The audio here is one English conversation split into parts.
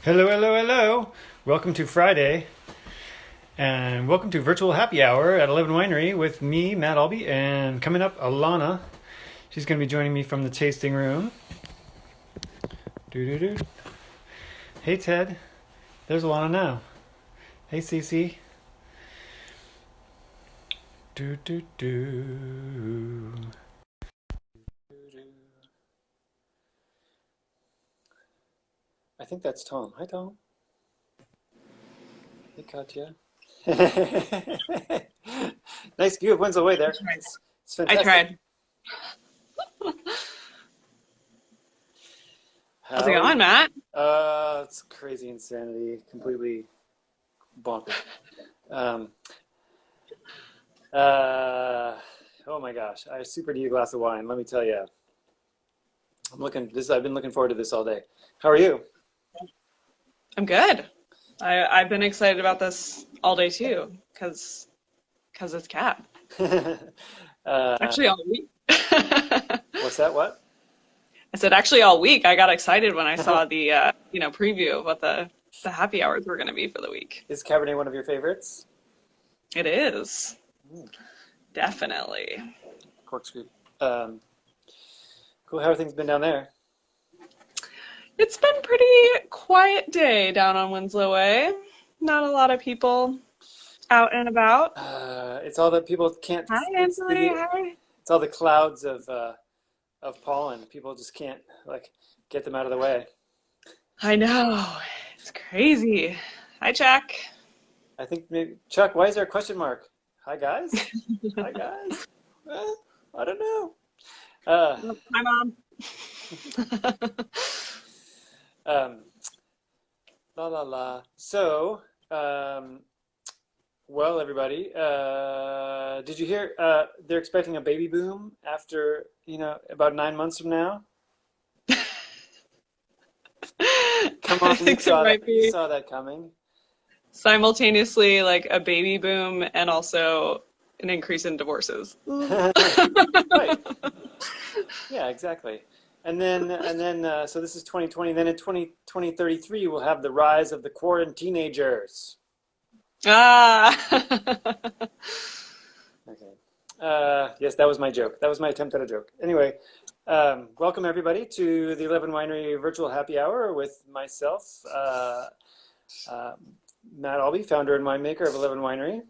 Hello, hello, hello. Welcome to Friday, and welcome to Virtual Happy Hour at 11 Winery with me, Matt Albee, and coming up, Alana. She's going to be joining me from the tasting room. Doo-doo-doo. Hey, Ted. There's Alana now. Hey, Cece. Doo-doo-doo. I think that's Tom. Hi, Tom. Hey, Katya. Nice view of Winslow Way there. It's I fantastic. tried. How's it How are going, you? Matt? It's crazy insanity, completely bonkers. Um, oh my gosh, I super need a glass of wine. Let me tell you, I've been looking forward to this all day. How are you? I'm good. I've been excited about this all day too, because it's Cab. uh, Actually, all week. I what's that? What? said actually all week. I got excited when I saw the preview of what the happy hours were going to be for the week. Is Cabernet one of your favorites? It is Mm, definitely. corkscrew. Um, cool. How have things been down there? It's been pretty quiet day down on Winslow Way. Not a lot of people out and about. It's all that people can't. Hi, It's Ansley. the Hi. it's all the clouds of pollen. People just can't like get them out of the way. I know. It's crazy. Hi, Chuck. I think maybe Chuck, why is there a question mark? Hi guys? Hi guys? I don't know. Uh, Hi, Mom. um, la la la. So, um, well, everybody, did you hear? They're expecting a baby boom after, about 9 months from now. Come I on, you think there saw that. might You be saw that coming. simultaneously like a baby boom and also an increase in divorces. Right. Yeah, exactly. And then, so this is 2020. Then in 2033, we'll have the rise of the quarantinagers. Ah. Okay. Yes, that was my joke. That was my attempt at a joke. Anyway, welcome everybody to the 11 Winery Virtual Happy Hour with myself, uh, Matt Albee, founder and winemaker of 11 Winery.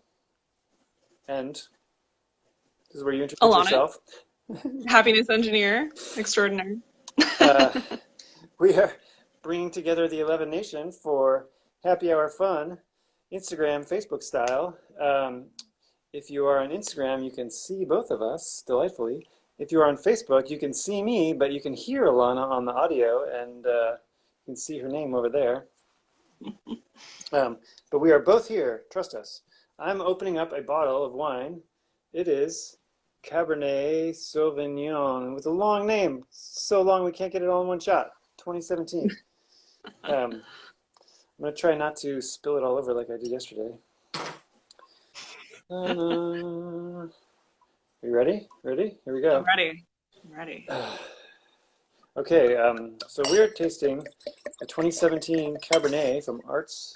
And this is where you introduce Alana, yourself. happiness engineer extraordinaire. Uh, we are bringing together the 11 Nation for happy hour fun, Instagram, Facebook style. If you are on Instagram, you can see both of us delightfully. If you are on Facebook, you can see me, but you can hear Alana on the audio, and you can see her name over there. But we are both here, trust us. I'm opening up a bottle of wine. It is Cabernet Sauvignon with a long name. So long we can't get it all in one shot. 2017. I'm going to try not to spill it all over like I did yesterday. Are you ready? Ready? Here we I'm go. ready. I'm ready. Okay, so we're tasting a 2017 Cabernet from Arts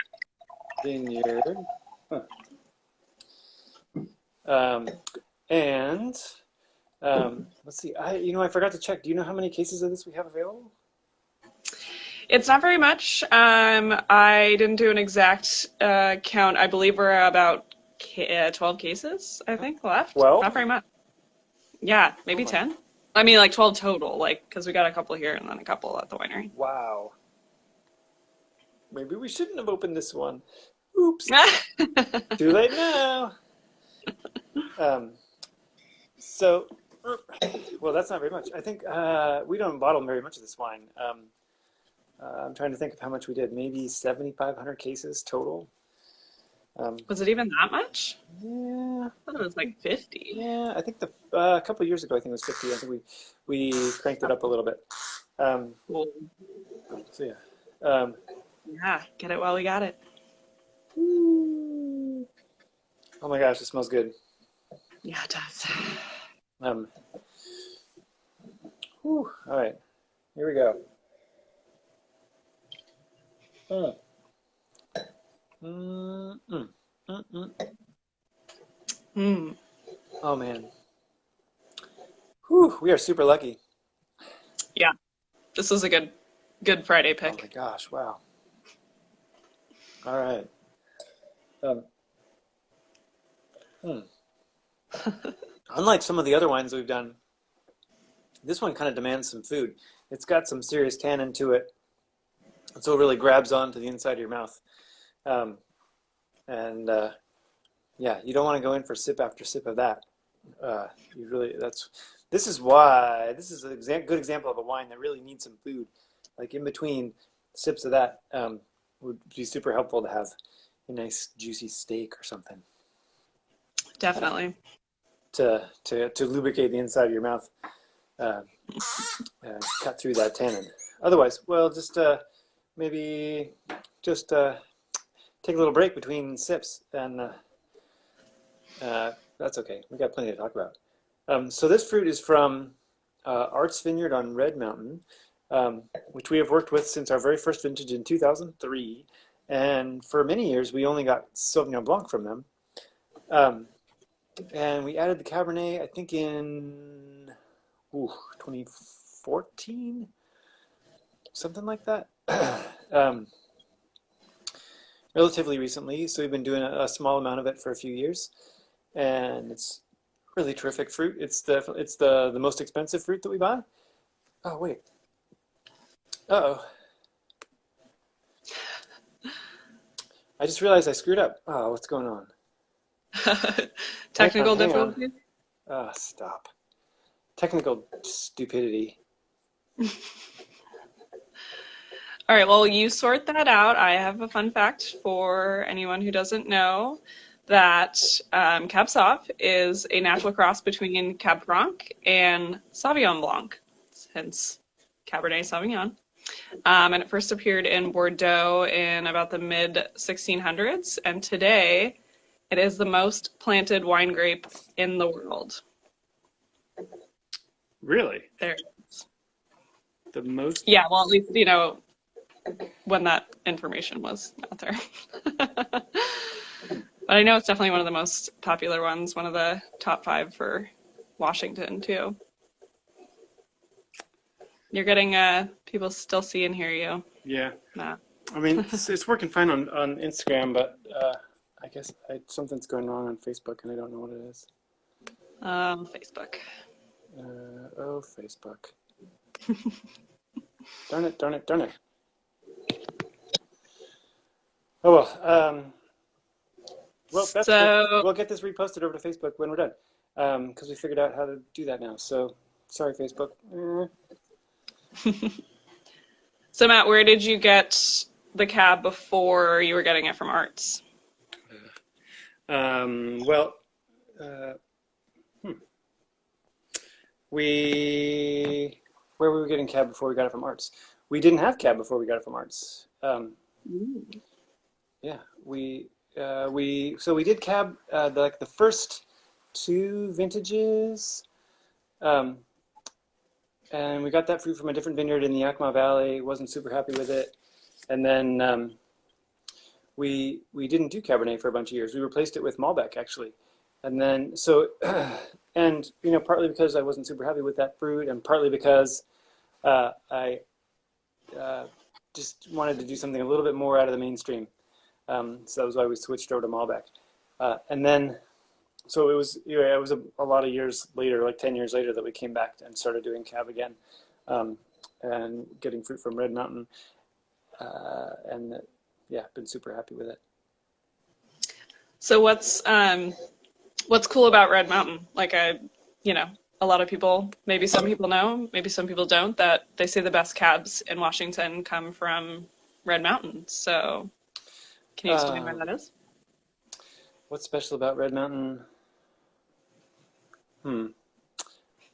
Vineyard. Huh. And let's see. I forgot to check. Do you know how many cases of this we have available? It's not very much. I didn't do an exact count. I believe we're about 12 cases, I think, left. Not 12? very much. Yeah, Oh maybe my, 10. I mean, like 12 total, like, because we got a couple here and then a couple at the winery. wow. Maybe we shouldn't have opened this one. Oops. Too late now. Um, so, well, that's not very much. I think we don't bottle very much of this wine. I'm trying to think of how much we did. Maybe 7,500 cases total. Was it even that much? Yeah, I thought it was like 50. yeah. I think a couple of years ago, I think it was 50. I think we cranked it up a little bit. Um, Cool. so yeah. Um, Yeah, get it while we got it. oh my gosh, it smells good. Yeah, it does. Um, all right, here we go. Mm. Mm, mm, mm, mm. Hmm. Oh man. Whew, we are super lucky. Yeah, this was a good Friday Oh my pick. gosh, wow. All right. Um, hmm. Unlike some of the other wines we've done, this one kind of demands some food. It's got some serious tannin to it, so it really grabs onto the inside of your mouth. Um, and yeah, you don't want to go in for sip after sip of that. You really this is why this is a good example of a wine that really needs some food. Like in between sips of that would be super helpful to have a nice juicy steak or something Definitely. to lubricate the inside of your mouth, uh, cut through that tannin. Otherwise, well, just maybe just take a little break between sips, and that's okay. We got plenty to talk about. So this fruit is from Arts Vineyard on Red Mountain, which we have worked with since our very first vintage in 2003. And for many years, we only got Sauvignon Blanc from them. Um, and we added the Cabernet, I think, in 2014, something like that. um, Relatively recently, so we've been doing a small amount of it for a few years, and it's really terrific fruit. It's the most expensive fruit that we buy. Oh wait. Uh-oh. I just realized I screwed up. Oh, what's going on? Hang on, Technical hang on. difficulties. Ah, stop. Technical stupidity. All right, well, you sort that out. I have a fun fact for anyone who doesn't know that Cab Sauv is a natural cross between Cab Franc and Sauvignon Blanc, hence Cabernet Sauvignon. And it first appeared in Bordeaux in about the mid 1600s, and today it is the most planted wine grape in the world. Really? There. The most? Yeah, well, at least, when that information was out there. But I know it's definitely one of the most popular ones, one of the top 5 for Washington, too. You're getting people still see and hear you. Yeah. Nah. I mean, it's working fine on Instagram, but I guess something's going wrong on Facebook, and I don't know what it is. Facebook. Oh, Facebook. Darn it, darn it, darn it. Oh well. Well, So, we'll get this reposted over to Facebook when we're done, because we figured out how to do that now. So sorry, Facebook. so Matt, where did you get the cab before you were getting it from Arts? Well, uh, hmm. we where were we getting cab before we got it from Arts? We didn't have cab before we got it from Arts. Yeah, we did cab like the first 2 vintages, um, and we got that fruit from a different vineyard in the Yakima Valley. Wasn't super happy with it, and then we didn't do Cabernet for a bunch of years. We replaced it with Malbec actually, and then so and partly because I wasn't super happy with that fruit, and partly because I just wanted to do something a little bit more out of the mainstream. So that was why we switched over to Malbec. And then, so it was a lot of years later, like 10 years later, that we came back and started doing Cab again, and getting fruit from Red Mountain. And yeah, been super happy with it. So what's cool about Red Mountain? Like a lot of people, maybe some people know, maybe some people don't, that they say the best cabs in Washington come from Red Mountain. So can you explain why Um, that is? what's special about Red Mountain? Hmm.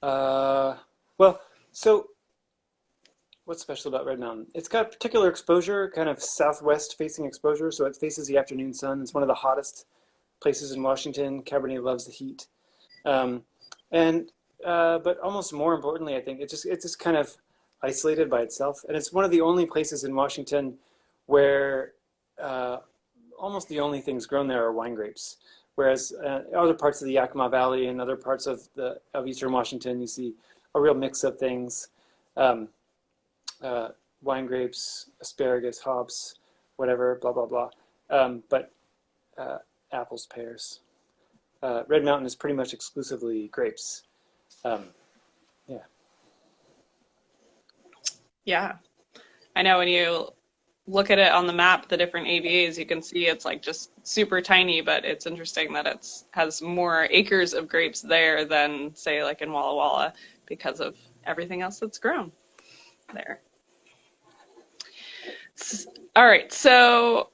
Uh, well, so what's special about Red Mountain? It's got particular exposure, kind of southwest facing exposure, so it faces the afternoon sun. It's one of the hottest places in Washington. Cabernet loves the heat. Um, and but almost more importantly, I think it's just kind of isolated by itself, and it's one of the only places in Washington where uh, almost the only things grown there are wine grapes. Whereas other parts of the Yakima Valley and other parts of Eastern Washington, you see a real mix of things. Um, uh, Wine grapes, asparagus, hops, whatever, blah, blah, blah. But uh, apples, pears. Red Mountain is pretty much exclusively grapes. Um, yeah. Yeah. I know when you look at it on the map, the different AVAs, you can see it's like just super tiny, but it's interesting that it's has more acres of grapes there than say like in Walla Walla because of everything else that's grown there. All right, so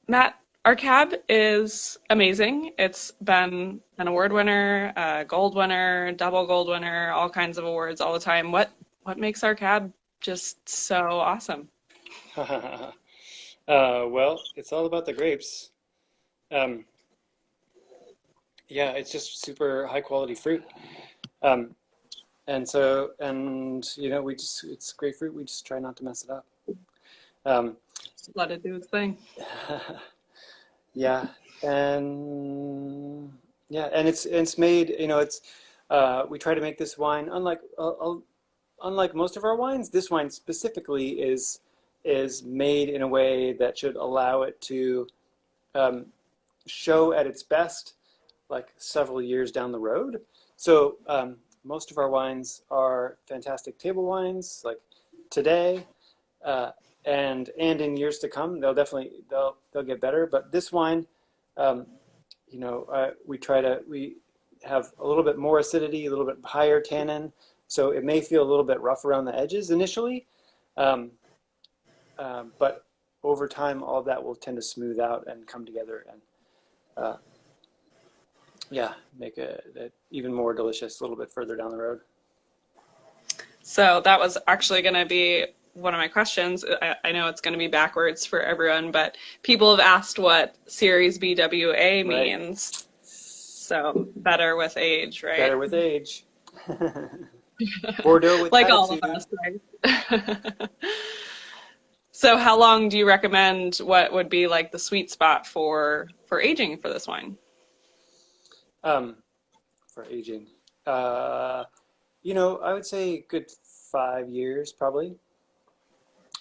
Matt, our cab is amazing. It's been an award winner, a gold winner, double gold winner, all kinds of awards all the time. What makes our cab just so awesome? Well, it's all about the grapes. Um, yeah, it's just super high quality fruit. Um, and you know, it's great fruit. We just try not to mess it up. Um, Just let it do its thing. yeah, and yeah, and it's made. You know, it's we try to make this wine unlike most of our wines. This wine specifically is made in a way that should allow it to um, show at its best like several years down the road. So most of our wines are fantastic table wines, like today, uh, and in years to come, they'll get better. But this wine, um, you know, we have a little bit more acidity, a little bit higher tannin, so it may feel a little bit rough around the edges initially, um, but over time, all of that will tend to smooth out and come together and uh, yeah, make it even more delicious a little bit further down the road. So that was actually going to be one of my questions. I know it's going to be backwards for everyone, but people have asked what Series BWA Right. means. So better with age, right? Better with age. Bordeaux with Like all of attitude. us, right? So how long do you recommend what would be like the sweet spot for aging for this wine? Um, for aging. Uh, you know, I would say good 5 years probably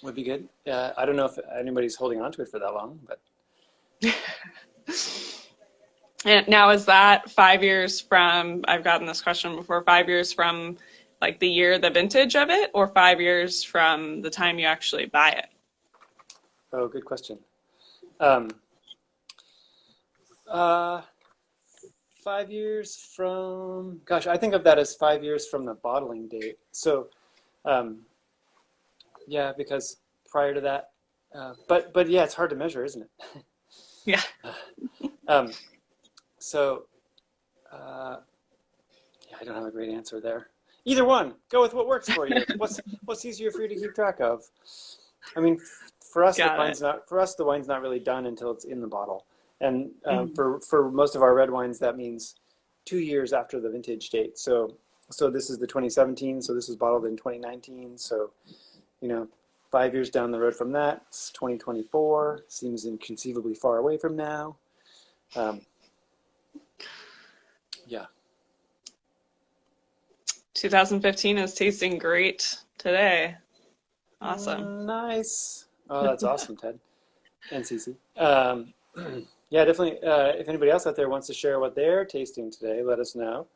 would be good. I don't know if anybody's holding on to it for that long, but And now is that 5 years from, I've gotten this question before, 5 years from like the year, the vintage of it, or 5 years from the time you actually buy it? oh, good question. Um, uh, 5 years from, gosh, I think of that as 5 years from the bottling date. So, um, yeah, because prior to that, but yeah, it's hard to measure, isn't it? Yeah. Um, so, uh, yeah, I don't have a great answer there. Either one. Go with what works for you. What's easier for you to keep track of? I mean, Got it. for us the wine's not really done until it's in the bottle, and Mhm. for most of our red wines that means 2 years after the vintage date. So this is the 2017. So this was bottled in 2019. So you know, 5 years down the road from that, it's 2024. Seems inconceivably far away from now. Um, yeah. 2015 is tasting great today. Awesome. Nice. Oh, that's awesome, Ted and Cece. Yeah, definitely. If anybody else out there wants to share what they're tasting today, let us know.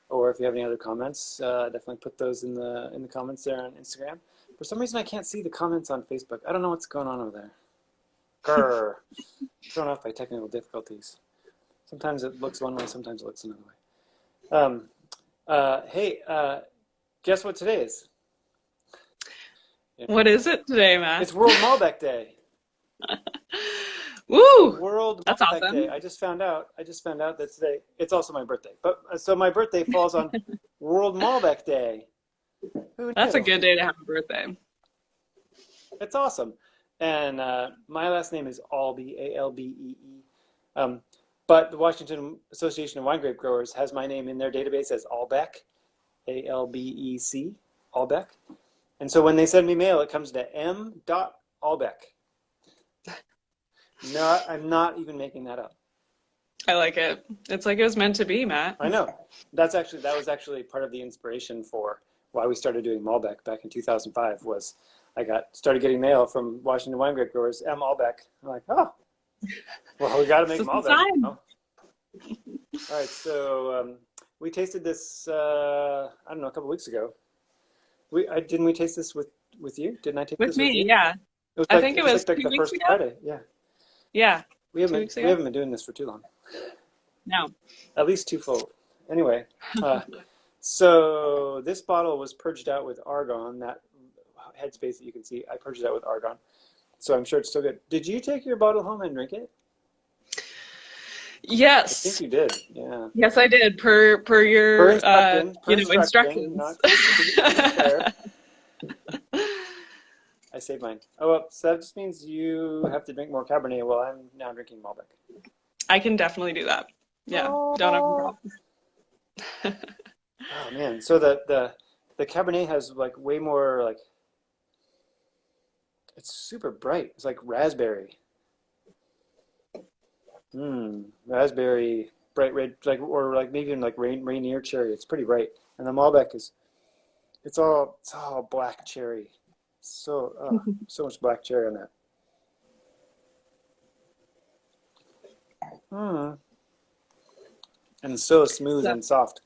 Or if you have any other comments, definitely put those in the comments there on Instagram. For some reason, I can't see the comments on Facebook. I don't know what's going on over there. Grr. Thrown off by technical difficulties. Sometimes it looks one way, sometimes it looks another way. Hey, guess what today is? Yeah. What is it today, Matt? It's World Malbec Day. Woo! World That's Malbec Day. awesome. I just found out. that today. It's also my birthday. But so my birthday falls on World Malbec Day. Who That's a knew? good day to have a birthday. It's awesome. And my last name is Albee, Albee. Um, but the Washington Association of Wine Grape Growers has my name in their database as Albec, Albec, Albec. And so when they send me mail, it comes to m. Malbec. No, I'm not even making that up. I like it. It's like it was meant to be, Matt. I know. That was actually part of the inspiration for why we started doing Malbec back in 2005 was I started getting mail from Washington wine grape growers, Malbec. I'm like, oh, well, we got to This make is the Malbec. sign. Oh. All right, so we tasted this, I don't know, a couple weeks ago. Didn't we taste this with you? Didn't I taste With this with me, you? yeah. I think It it was was like two the weeks first ago. Friday. Yeah, Yeah, 2 weeks we ago. haven't been doing this for too long. No. At least twofold. Anyway, uh, so this bottle was purged out with argon. That headspace that you can see, I purged it out with argon. So I'm sure it's still good. Did you take your bottle home and drink it? I think Yes. you did. Yeah. Yes, I did. Per Per your instruction. Per instruction. instructions. Not to be fair. I saved mine. Oh well, so that just means you have to drink more Cabernet. Well, I'm now drinking Malbec. I can definitely do that. Yeah, don't have a Oh. problem. Oh man. So the Cabernet has like way more like it's super bright. It's like raspberry. Raspberry, bright red, like or like maybe even like Rainier cherry. It's pretty bright. And the Malbec is it's all black cherry. So so much black cherry on that. Mm. And so smooth So and soft.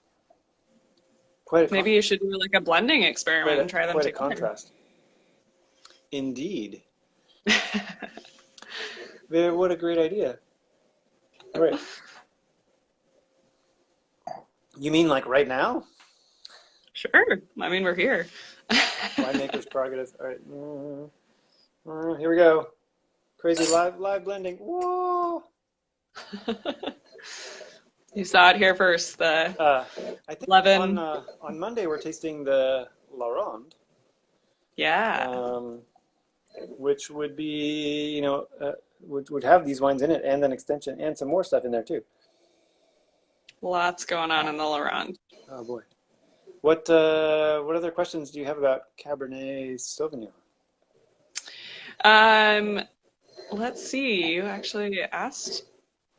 Quite a maybe you should do like a blending experiment and try them quite a together. contrast. Indeed. What a great idea. All right. You mean like right now? Sure. I mean, we're here. Winemaker's prerogative. All right. Here we go. Crazy live blending. Whoa. You saw it here first. The I think 11. on Monday we're tasting the La Ronde, Yeah. which would be would have these wines in it and an extension and some more stuff in there too. Lots going on in the Laurent. Oh boy. What other questions do you have about Cabernet Sauvignon? Let's see. You actually asked.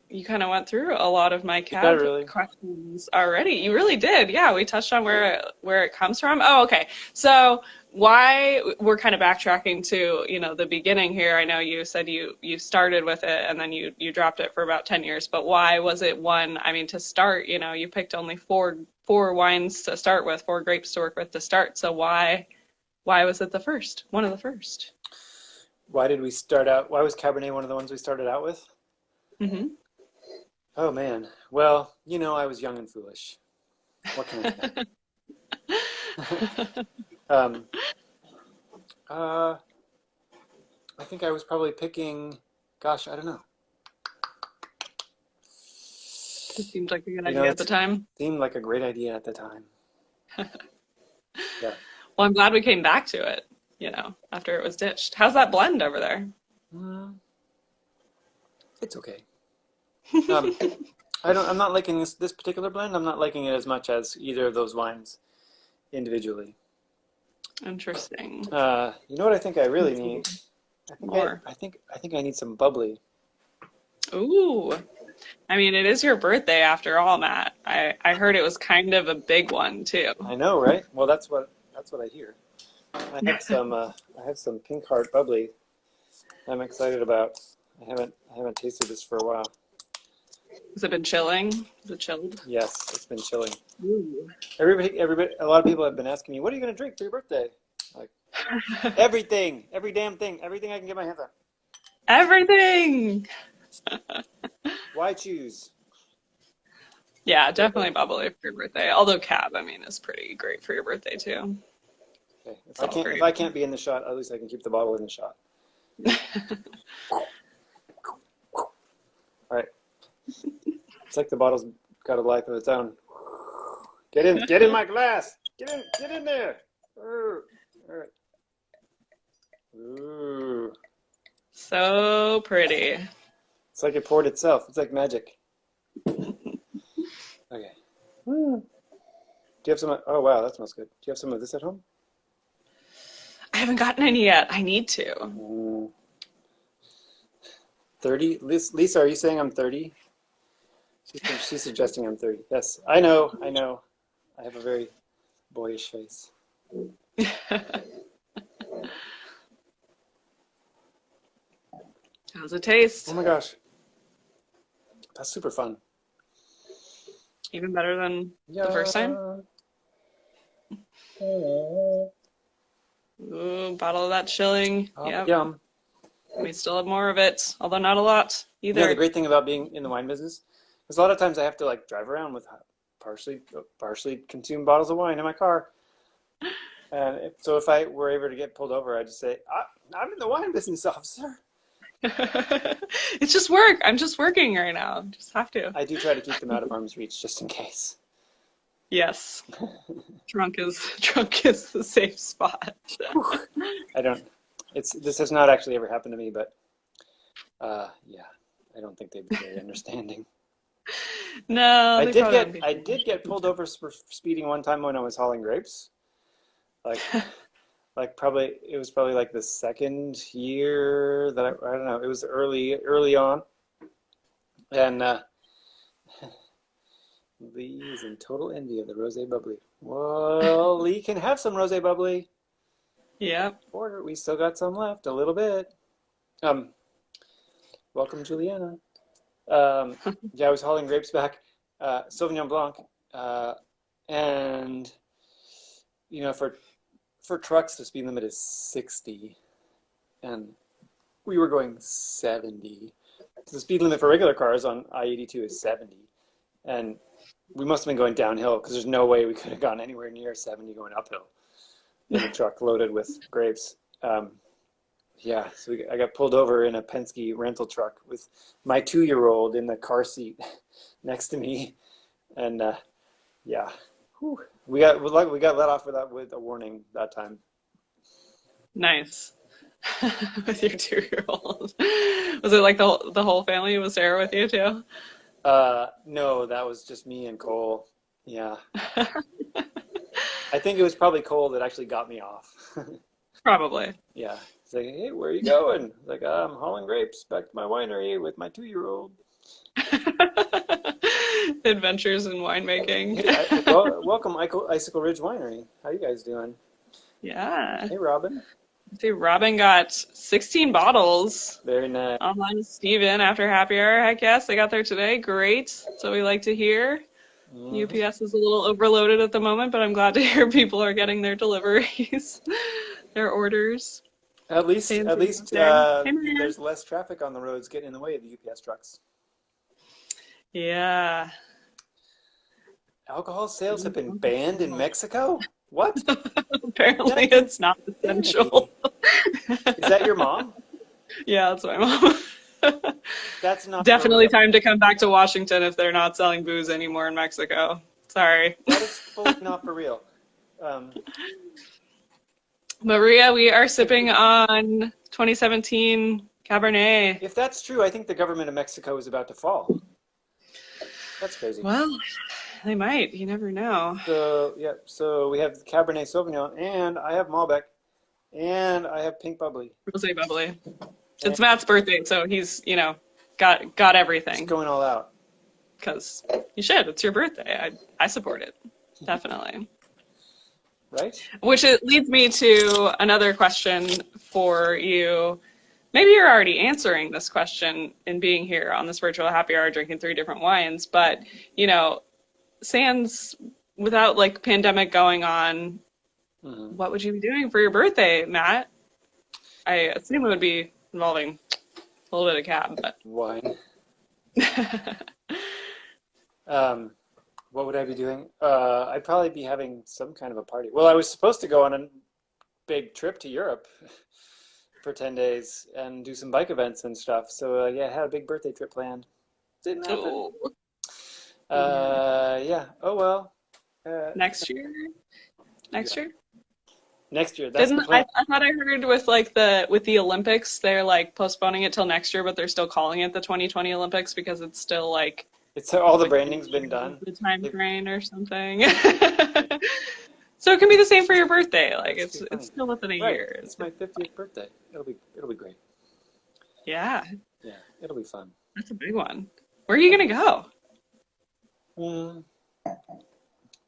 You kind of went through a lot of my Not cab really. questions already. You really did. Yeah, we touched on where it comes from. Oh, okay. So why we're kind of backtracking to, the beginning here. I know you said you started with it and then you dropped it for about 10 years, but why was it one? I mean, to start, you picked only four wines to start with, four grapes to work with to start. So why was it the first? One of the first. Why did we start out? Why was Cabernet one of the ones we started out with? Mm-hmm. Oh man. Well, I was young and foolish. What can I say? I think I was probably picking, gosh, I don't know. It seemed like a good idea at the time. Seemed like a great idea at the time. Yeah. Well, I'm glad we came back to it, after it was ditched. How's that blend over there? It's okay. I'm not liking this particular blend. I'm not liking it as much as either of those wines individually. Interesting. You know what I think I really need? More. I think I need some bubbly. Ooh. I mean, it is your birthday after all, Matt. I heard it was kind of a big one too. I know, right? Well, that's what I hear. I have some Pink Heart bubbly. I'm excited about. I haven't tasted this for a while. Has it been chilling? Is it chilled? Yes, it's been chilling. Ooh. Everybody, a lot of people have been asking me, "What are you going to drink for your birthday?" Like everything, every damn thing, everything I can get my hands on. Everything. Why choose? Yeah, definitely bubbly for your birthday. Although Cab, I mean, is pretty great for your birthday too. Okay. If I can't be in the shot, at least I can keep the bottle in the shot. All right. It's like the bottle's got a life of its own. Get in my glass. Get in there. All right. Ooh. So pretty. It's like it poured itself. It's like magic. Okay. Do you have some? Oh wow, that smells good. Do you have some of this at home? I haven't gotten any yet. I need to. Mm, 30? Lisa, are you saying I'm 30? She's suggesting I'm 30. Yes, I know, I know. I have a very boyish face. How's it Oh taste? my gosh, that's super fun. Even better than the first time? Yeah. Oh, Ooh, bottle of that chilling. Yep. yum. We still have more of it, although not a lot You know, the either. great thing about being in the wine business is a lot of times I have to like drive around with partially consumed bottles of wine in my car. And so if I were ever to get pulled over, I just say, I'm in the wine business, officer. It's just work. I'm just working right now. Just have to. I do try to keep them out of arm's reach just in case. Yes. Trunk is the safe spot. I don't. This has not actually ever happened to me, but yeah, I don't think they'd be very understanding. No, they probably wouldn't be. I did get pulled over for speeding one time when I was hauling grapes. Like it was probably like the second year that I don't know. It was early on, and Lee is in total envy of the rosé bubbly. Well, Lee can have some rosé bubbly. Yep. Order. We still got some left, a little bit. Welcome, Juliana. Yeah, I was hauling grapes back, Sauvignon Blanc, and you know, for trucks the speed limit is 60, and we were going 70. The speed limit for regular cars on I-82 is 70, and we must have been going downhill because there's no way we could have gone anywhere near 70 going uphill in a truck loaded with grapes. Yeah, so I got pulled over in a Penske rental truck with my 2-year-old in the car seat next to me, and yeah, whew. We got let off with a warning that time. Nice. With your 2-year-old. Was it like the whole family was there with you too? No, that was just me and Cole. Yeah, I think it was probably Cole that actually got me off. Probably. Yeah, he's like, "Hey, where are you going?" I was like, "I'm hauling grapes back to my winery with my 2-year-old." Adventures in winemaking. Hey, welcome, Icicle Ridge Winery. How you guys doing? Yeah. Hey, Robin. See, Robin got 16 bottles Very nice. online with Steven after happy hour. Heck yes, they got there today. Great. That's what we like to hear. Mm-hmm. UPS is a little overloaded at the moment, but I'm glad to hear people are getting their deliveries, their orders. At least there's less traffic on the roads getting in the way of the UPS trucks. Yeah. Alcohol sales have been banned in Mexico? What? Apparently it's not essential. Is that your mom? Yeah, that's my mom. That's not definitely time to come back to Washington if they're not selling booze anymore in Mexico. Sorry. That is fully not for real. Maria, we are sipping on 2017 Cabernet. If that's true, I think the government of Mexico is about to fall. That's crazy. Well, they might. You never know. So, yeah, so we have Cabernet Sauvignon, and I have Malbec, and I have Pink Bubbly. Rosé bubbly. It's Matt's birthday, so he's, got everything. It's going all out. Because you should. It's your birthday. I support it. Definitely. Right? Which it leads me to another question for you. Maybe you're already answering this question in being here on this virtual happy hour drinking 3 different wines, but, sans without like pandemic going on, what would you be doing for your birthday, Matt? I assume it would be involving a little bit of cab, but wine. What would I be doing? I'd probably be having some kind of a party. Well, I was supposed to go on a big trip to Europe for 10 days and do some bike events and stuff. So yeah, I had a big birthday trip planned. Didn't happen. Yeah. Oh well. Next year? Next year? Next year. That's the plan. I thought I heard with the Olympics, they're like postponing it till next year, but they're still calling it the 2020 Olympics because it's still like it's all the branding's been done. The time frame or something. So it can be the same for your birthday. Like That's too it's funny. still within a Right. year. It's my 50th birthday. It'll be great. Yeah, Yeah, it'll be fun. that's a big one. Where are you gonna go? Mm,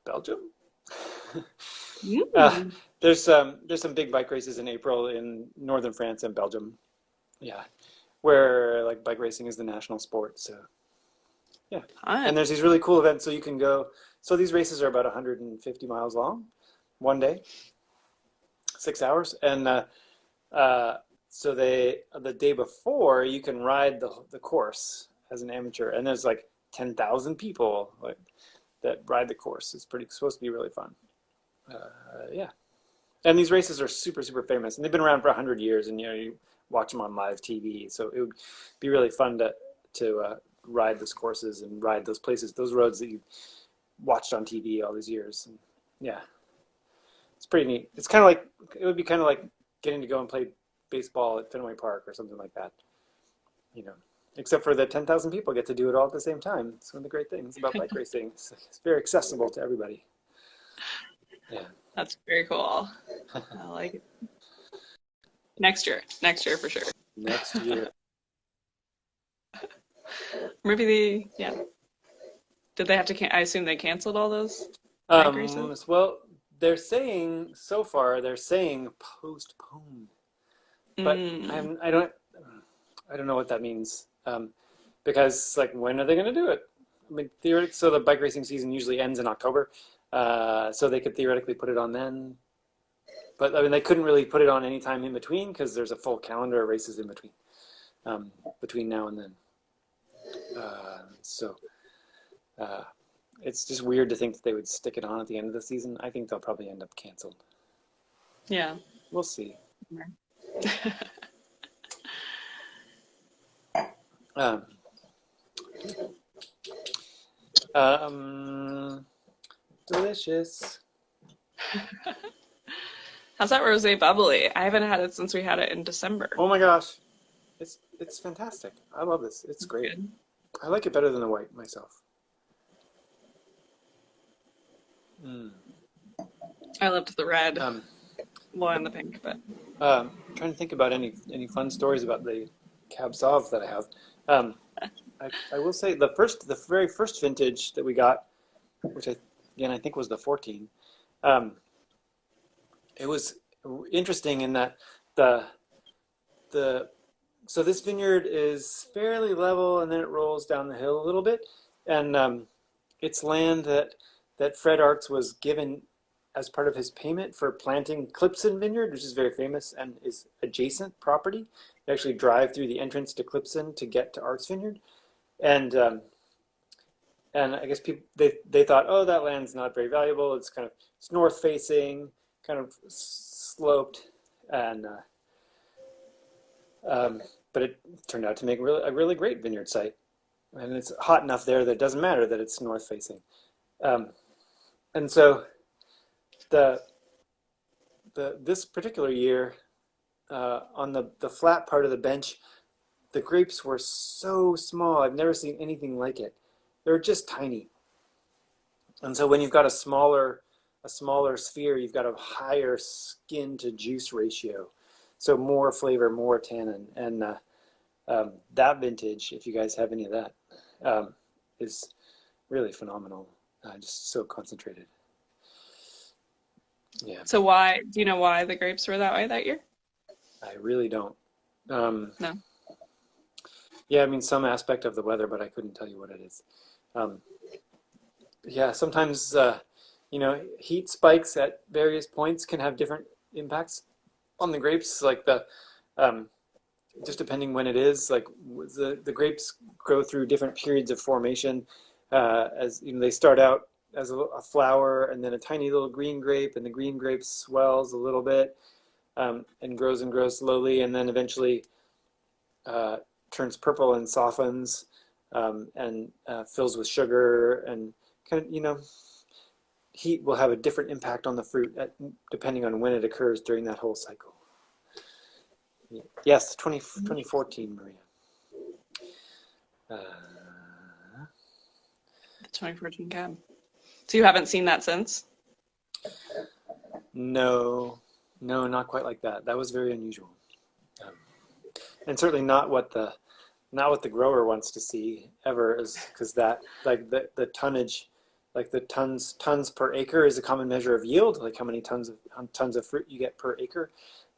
Belgium? uh, Mm. there's some big bike races in April in northern France and Belgium. Yeah, where like bike racing is the national sport. So yeah, and Fun. there's these really cool events. So you can go. So these races are about 150 miles long, one day, 6 hours, and uh, so the day before you can ride the course as an amateur, and there's like 10,000 people like that ride the course. It's pretty supposed to be really fun. Yeah, and these races are super super famous, and they've been around for 100 years, and you watch them on live TV. So it would be really fun to ride those courses and ride those places, those roads that you watched on TV all these years. And yeah, it's pretty neat. It would be kind of like getting to go and play baseball at Fenway Park or something like that. You know, except for the 10,000 people get to do it all at the same time. It's one of the great things about bike racing. It's very accessible to everybody. Yeah. That's very cool. I like it. Next year for sure. Next year. Maybe yeah. Did they have to? I assume they canceled all those bike races. Well, they're saying postponed, but Mm. I don't know what that means. Because like, when are they going to do it? I mean, theoretically, so the bike racing season usually ends in October, so they could theoretically put it on then. But I mean, they couldn't really put it on any time in between because there's a full calendar of races in between now and then. So uh, it's just weird to think that they would stick it on at the end of the season. I think they'll probably end up canceled. Yeah. We'll see. Um, delicious. How's that rosé bubbly? I haven't had it since we had it in December. Oh my gosh, it's fantastic. I love this. It's great. Good. I like it better than the white myself. Mm. I loved the red, Um, well, and the pink, but trying to think about any fun stories about the Cab Sauv that I have. Um, I will say the very first vintage that we got, which I think was the 14. Um, it was interesting in that the the so this vineyard is fairly level, and then it rolls down the hill a little bit, and it's land that Fred Arts was given as part of his payment for planting Clipson Vineyard, which is very famous and is adjacent property. You actually drive through the entrance to Clipson to get to Arts Vineyard, and I guess people they thought, oh, that land's not very valuable. It's north facing, kind of sloped, and but it turned out to make a really great vineyard site, and it's hot enough there that it doesn't matter that it's north facing. Um, and so the this particular year, on the flat part of the bench, the grapes were so small. I've never seen anything like it. They're just tiny. And so when you've got a smaller sphere, you've got a higher skin to juice ratio. So more flavor, more tannin. And that vintage, if you guys have any of that, is really phenomenal. Just so concentrated. Yeah, so do you know why the grapes were that way that year? I really don't. Um, No. yeah, I mean, some aspect of the weather, but I couldn't tell you what it is. Um, yeah, sometimes, heat spikes at various points can have different impacts on the grapes. Like um, just depending when it is, like the grapes go through different periods of formation. As you know, they start out as a flower and then a tiny little green grape, and the green grape swells a little bit, and grows slowly, and then eventually uh, turns purple and softens, and fills with sugar, and kind of, heat will have a different impact on the fruit depending on when it occurs during that whole cycle. Yes, 2014, Maria. The 2014 cab. So you haven't seen that since? No, no, not quite like that. That was very unusual, um, and certainly not what the grower wants to see ever, is because that like the tonnage, like the tons per acre is a common measure of yield, like how many tons of fruit you get per acre,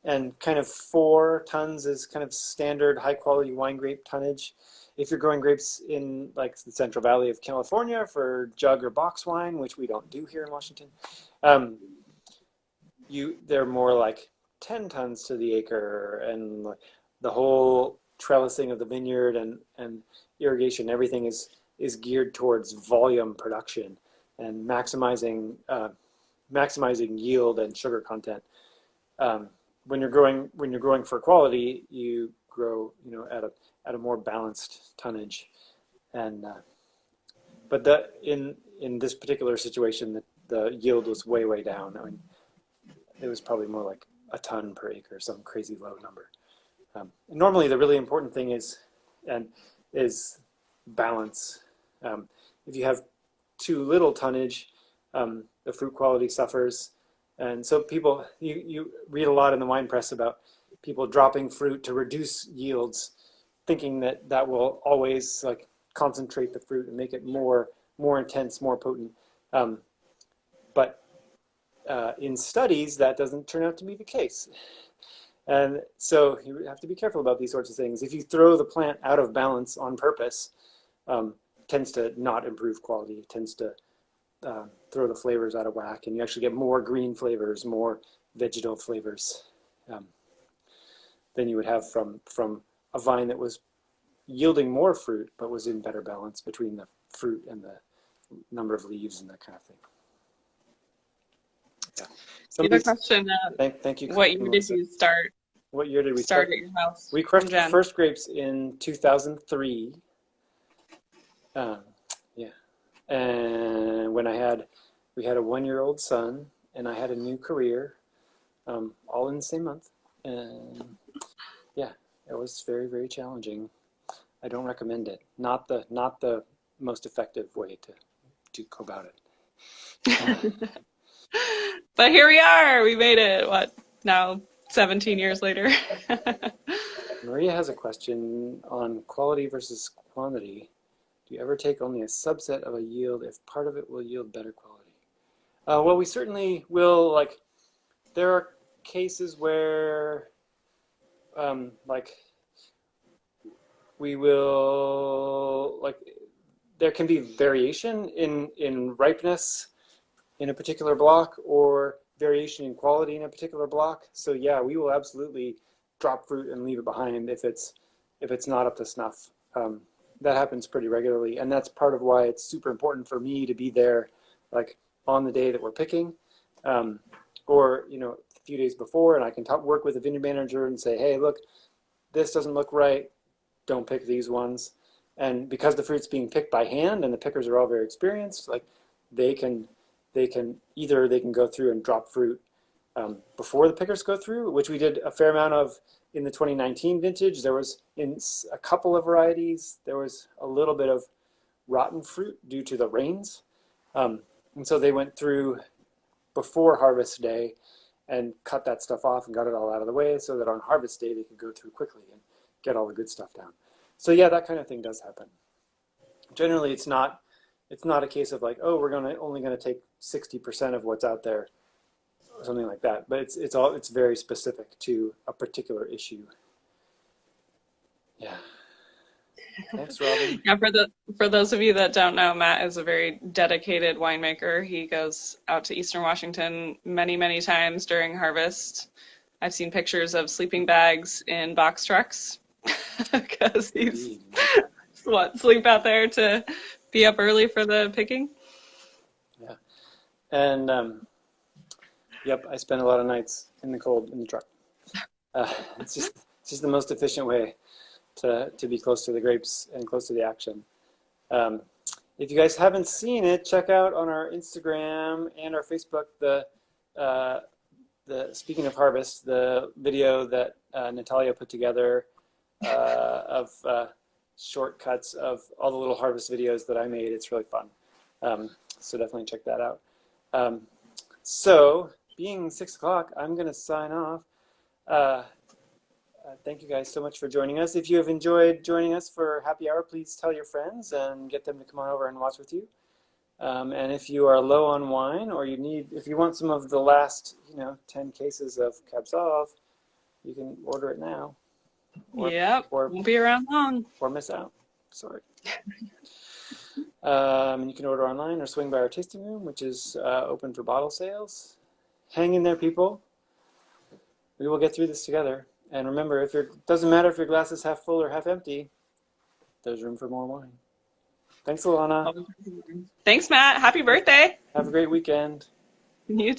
and kind of 4 tons is kind of standard high quality wine grape tonnage. If you're growing grapes in like the Central Valley of California for jug or box wine, which we don't do here in Washington, um, they're more like 10 tons to the acre, and like the whole trellising of the vineyard and irrigation, everything is geared towards volume production and maximizing yield and sugar content. When you're growing for quality, you grow at a more balanced tonnage, and but in this particular situation, the yield was way down. I mean, it was probably more like a ton per acre, some crazy low number. Normally, the really important thing is balance. If you have too little tonnage, the fruit quality suffers, and so you read a lot in the wine press about people dropping fruit to reduce yields, thinking that will always like concentrate the fruit and make it more intense, more potent. But in studies, that doesn't turn out to be the case. And so you have to be careful about these sorts of things. If you throw the plant out of balance on purpose, tends to not improve quality. It tends to throw the flavors out of whack, and you actually get more green flavors, more vegetal flavors than you would have from a vine that was yielding more fruit, but was in better balance between the fruit and the number of leaves and that kind of thing. Yeah. You have a question. Thank you. What year did you start? What year did we start at your house? We crushed the first grapes in 2003. Yeah, and when we had a 1-year-old son, and I had a new career, all in the same month, and yeah, it was very challenging. I don't recommend it. Not the most effective way to go about it. But here we are. We made it. What now? 17 years later. Maria has a question on quality versus quantity. Do you ever take only a subset of a yield if part of it will yield better quality? Well, we certainly will. Like, there are cases where, like, we will, like, there can be variation in ripeness in a particular block, or variation in quality in a particular block. So yeah, we will absolutely drop fruit and leave it behind if it's not up to snuff. That happens pretty regularly, and that's part of why it's super important for me to be there, like on the day that we're picking, or a few days before, and I can work with the vineyard manager and say, hey, look, this doesn't look right. Don't pick these ones. And because the fruit's being picked by hand and the pickers are all very experienced, like they can go through and drop fruit before the pickers go through, which we did a fair amount of in the 2019 vintage. There was, in a couple of varieties, there was a little bit of rotten fruit due to the rains. And so they went through before harvest day and cut that stuff off and got it all out of the way so that on harvest day they could go through quickly and get all the good stuff down. So yeah, that kind of thing does happen. Generally, it's not a case of like, oh, we're only gonna take 60% of what's out there, or something like that. But it's very specific to a particular issue. Yeah. Thanks, Robin. Yeah, for those of you that don't know, Matt is a very dedicated winemaker. He goes out to Eastern Washington many times during harvest. I've seen pictures of sleeping bags in box trucks because he's sleep out there to be up early for the picking. Yeah, and yep, I spend a lot of nights in the cold in the truck. It's just the most efficient way to be close to the grapes and close to the action. If you guys haven't seen it, check out on our Instagram and our Facebook the Speaking of Harvest, the video that Natalia put together of shortcuts of all the little harvest videos that I made. It's really fun. So definitely check that out. So being 6 o'clock, I'm going to sign off. Uh, Thank you guys so much for joining us. If you have enjoyed joining us for happy hour, please tell your friends and get them to come on over and watch with you. And if you are low on wine, or if you want some of the last, 10 cases of Cab Sauv, you can order it now, Yep, or won't be around long. miss out. Sorry. You can order online or swing by our tasting room, which is open for bottle sales. Hang in there, people. We will get through this together. And remember, doesn't matter if your glass is half full or half empty, there's room for more wine. Thanks, Alana. Thanks, Matt. Happy birthday. Have a great weekend. You too.